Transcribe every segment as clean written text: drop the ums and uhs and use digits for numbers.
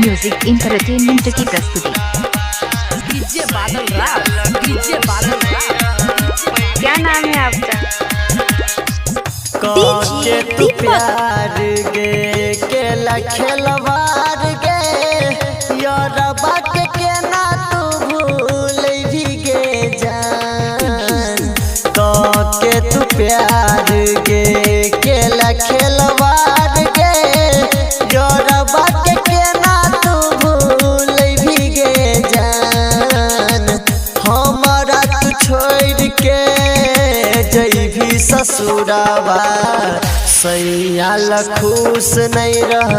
Music entertainment की प्रस्तुति। DJ बादल राज, DJ बादल राज। क्या नाम है आपका? के तू प्यार गे केला खेलवार गे योरबा के ना तू भूल भी गे जान। के तू प्यार गे केला खेलवार गे योरबा के ना तू भूल भी गे जान। हमारा तू छोड़ के जैभी ससुराबा सैयाल खुश नहीं रह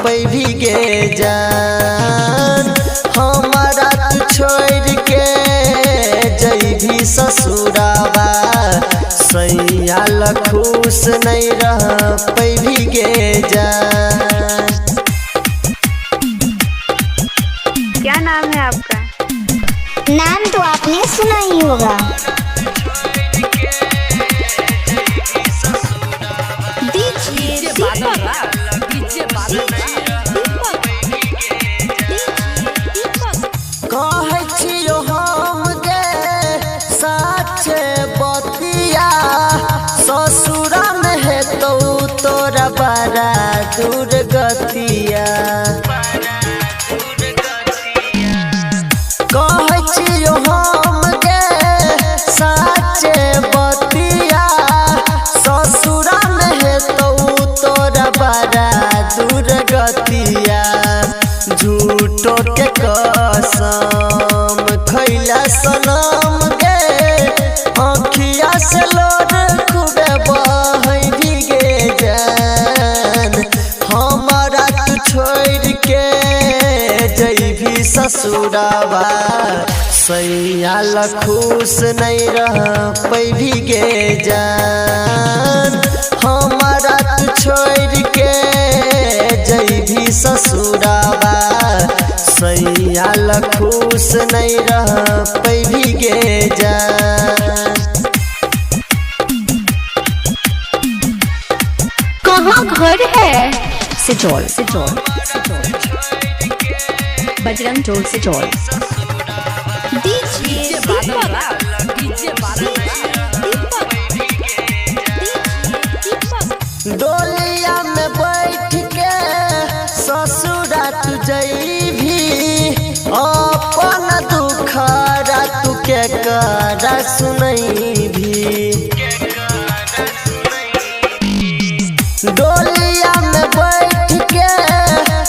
पैभी गे जान। हमारा तू छोड़ के जैभी ससुराबा सैयाल खुश नहीं रह पैभी गे जान। क्या नाम है आपका? नाम तो आपने सुना ही होगा। डीजे बादल राज, डीजे बादल राज। कहै छियो हम गे साचे बतिया ससुरा में है तो तोरा बड़ा दुर्गतिया। कहै छियो हम गे साचे बतिया ससुरा में है तो तोरा बड़ा दुर्गतिया। झूठो के कसम खैला सनम गे आँखिया से लोर खूबे बहै भी गे जान। हमारा तू छोड़ के जैभी ससुराबा सैयाल खुश नहीं रह पैभी गे जान। हमारा तू छोड़ के जैभी ससुराबा सैयाल खुश नहीं रह पैभी गे जान। कहाँ घर है? सिजौल, सिजौल, बजरंग टोल सिजौल। डीजे बादल राज, डीजे बादल राज। डोलिया में बैठ के ससुरा तू जैभी अपन दुखरा तू के करा सुनैभी। डोलिया में बैठ के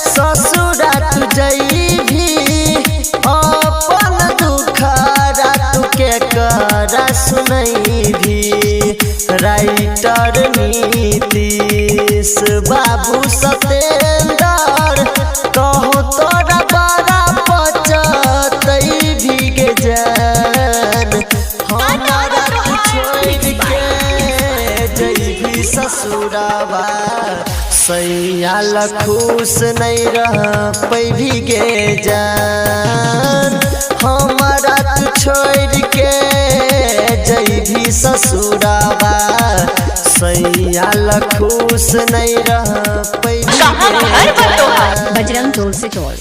ससुरा तू जैभी अपन दुखरा तू के करा सुनैभी। राइटर नीतीश बाबू सतेंदर कहो तोरा बड़ा पचतई भी गे जान। हमारा तू छोड़ के जैभी ससुराबा सैयाल खुश नहीं रह पैभी गे जान। हमारा तू छोड़ के जैभी ससुराबा सैयाल खुश नहीं रह पैभी गे जान। बजरंग टोल सिजौल।